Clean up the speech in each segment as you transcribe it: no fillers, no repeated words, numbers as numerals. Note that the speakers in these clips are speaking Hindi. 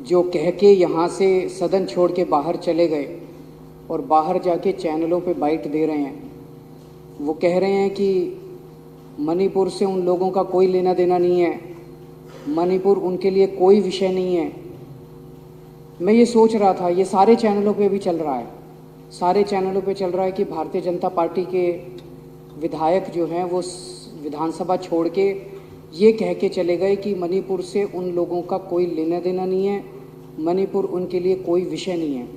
जो कह के यहाँ से सदन छोड़ के बाहर चले गए और बाहर जाके चैनलों पे बाइट दे रहे हैं। वो कह रहे हैं कि मणिपुर से उन लोगों का कोई लेना देना नहीं है, मणिपुर उनके लिए कोई विषय नहीं है। मैं ये सोच रहा था, ये सारे चैनलों पे भी चल रहा है, सारे चैनलों पे चल रहा है कि भारतीय जनता पार्टी के विधायक जो हैं वो विधानसभा छोड़ के ये कह के चले गए कि मणिपुर से उन लोगों का कोई लेना देना नहीं है, मणिपुर उनके लिए कोई विषय नहीं है।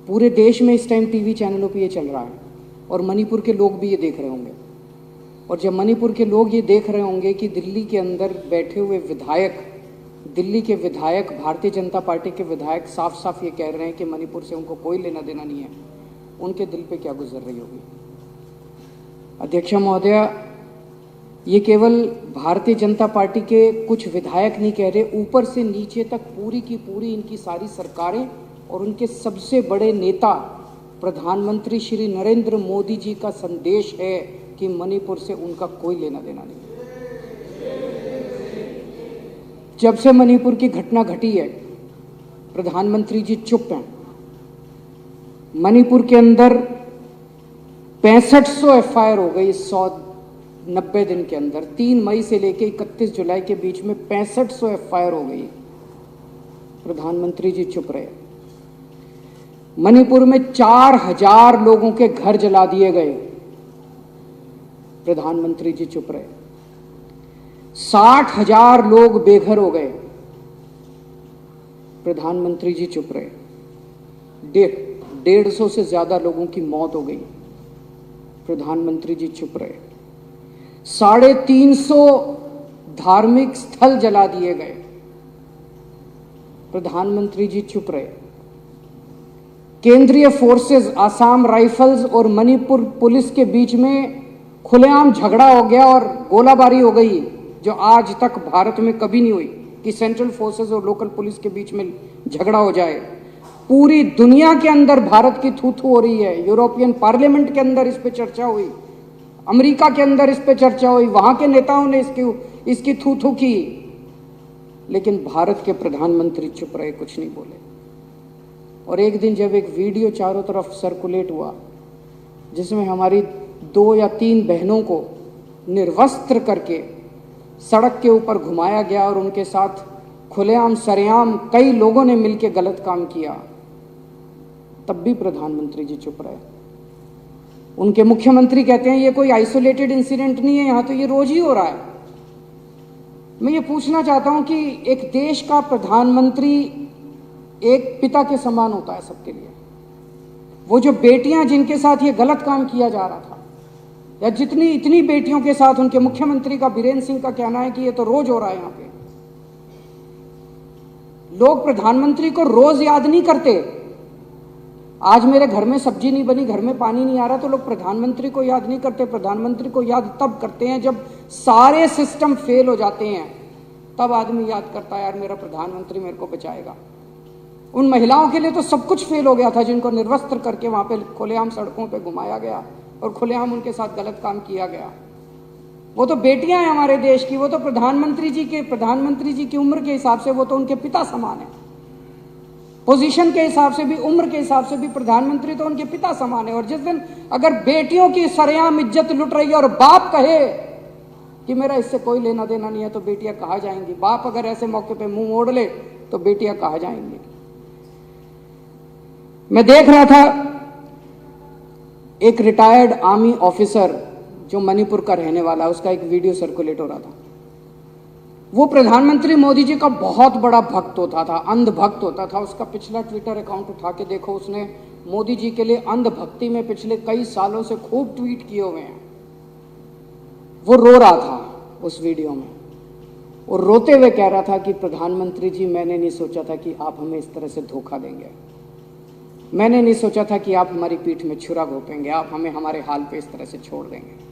पूरे देश में इस टाइम टीवी चैनलों पे ये चल रहा है और मणिपुर के लोग भी ये देख रहे होंगे। और जब मणिपुर के लोग ये देख रहे होंगे कि दिल्ली के अंदर बैठे हुए विधायक, दिल्ली के विधायक, भारतीय जनता पार्टी के विधायक साफ साफ ये कह रहे हैं कि मणिपुर से उनको कोई लेना देना नहीं है, उनके दिल पे क्या गुजर रही होगी। अध्यक्ष महोदय, ये केवल भारतीय जनता पार्टी के कुछ विधायक नहीं कह रहे, ऊपर से नीचे तक पूरी की पूरी इनकी सारी सरकारें और उनके सबसे बड़े नेता प्रधानमंत्री श्री नरेंद्र मोदी जी का संदेश है कि मणिपुर से उनका कोई लेना देना नहीं। जब से मणिपुर की घटना घटी है, प्रधानमंत्री जी चुप हैं। मणिपुर के अंदर 6500 एफआईआर हो गई 190 दिन के अंदर। 3 मई से लेकर 31 जुलाई के बीच में 6500 एफआईआर हो गई। प्रधानमंत्री जी चुप रहे। मणिपुर में 4000 लोगों के घर जला दिए गए, प्रधानमंत्री जी चुप रहे। 60,000 लोग बेघर हो गए, प्रधानमंत्री जी चुप रहे। 150 से ज्यादा लोगों की मौत हो गई, प्रधानमंत्री जी चुप रहे। 350 धार्मिक स्थल जला दिए गए, प्रधानमंत्री जी चुप रहे। केंद्रीय फोर्सेस, आसाम राइफल्स और मणिपुर पुलिस के बीच में खुलेआम झगड़ा हो गया और गोलाबारी हो गई, जो आज तक भारत में कभी नहीं हुई कि सेंट्रल फोर्सेस और लोकल पुलिस के बीच में झगड़ा हो जाए। पूरी दुनिया के अंदर भारत की थू थू हो रही है। यूरोपियन पार्लियामेंट के अंदर इस पे चर्चा हुई, अमेरिका के अंदर इस पे चर्चा हुई, वहां के नेताओं ने इसकी थू थू की, लेकिन भारत के प्रधानमंत्री चुप रहे, कुछ नहीं बोले। और एक दिन जब एक वीडियो चारों तरफ सर्कुलेट हुआ जिसमें हमारी 2 या 3 बहनों को निर्वस्त्र करके सड़क के ऊपर घुमाया गया और उनके साथ खुलेआम सरेआम कई लोगों ने मिलकर गलत काम किया, तब भी प्रधानमंत्री जी चुप रहे। उनके मुख्यमंत्री कहते हैं ये कोई आइसोलेटेड इंसिडेंट नहीं है, यहां तो ये रोज ही हो रहा है। मैं ये पूछना चाहता हूं कि एक देश का प्रधानमंत्री एक पिता के समान होता है सबके लिए। वो जो बेटियां जिनके साथ ये गलत काम किया जा रहा था, या इतनी बेटियों के साथ उनके मुख्यमंत्री का, बीरेंद्र सिंह का कहना है कि ये तो रोज हो रहा है। यहां पे लोग प्रधानमंत्री को रोज याद नहीं करते। आज मेरे घर में सब्जी नहीं बनी, घर में पानी नहीं आ रहा, तो लोग प्रधानमंत्री को याद नहीं करते। प्रधानमंत्री को याद तब करते हैं जब सारे सिस्टम फेल हो जाते हैं, तब आदमी याद करता है यार मेरा प्रधानमंत्री मेरे को बचाएगा। उन महिलाओं के लिए तो सब कुछ फेल हो गया था जिनको निर्वस्त्र करके वहां पे खुलेआम सड़कों पे घुमाया गया और खुलेआम उनके साथ गलत काम किया गया। वो तो बेटियां हैं हमारे देश की, वो तो प्रधानमंत्री जी की उम्र के हिसाब से वो तो उनके पिता समान है। पोजीशन के हिसाब से भी, उम्र के हिसाब से भी प्रधानमंत्री तो उनके पिता समान है। और जिस दिन अगर बेटियों की सरेआम इज्जत लुट रही है और बाप कहे कि मेरा इससे कोई लेना देना नहीं है, तो बेटियां कहाँ जाएंगी? बाप अगर ऐसे मौके पे मुंह मोड़ ले तो बेटियां कहाँ जाएंगी? मैं देख रहा था एक रिटायर्ड आर्मी ऑफिसर जो मणिपुर का रहने वाला है, उसका एक वीडियो सर्कुलेट हो रहा था। वो प्रधानमंत्री मोदी जी का बहुत बड़ा भक्त होता था, अंध भक्त होता था। उसका पिछला ट्विटर अकाउंट उठा के देखो, उसने मोदी जी के लिए अंध भक्ति में पिछले कई सालों से खूब ट्वीट किए हुए हैं। वो रो रहा था उस वीडियो में, और रोते हुए कह रहा था कि प्रधानमंत्री जी, मैंने नहीं सोचा था कि आप हमें इस तरह से धोखा देंगे, मैंने नहीं सोचा था कि आप हमारी पीठ में छुरा घोंपेंगे, आप हमें हमारे हाल पे इस तरह से छोड़ देंगे।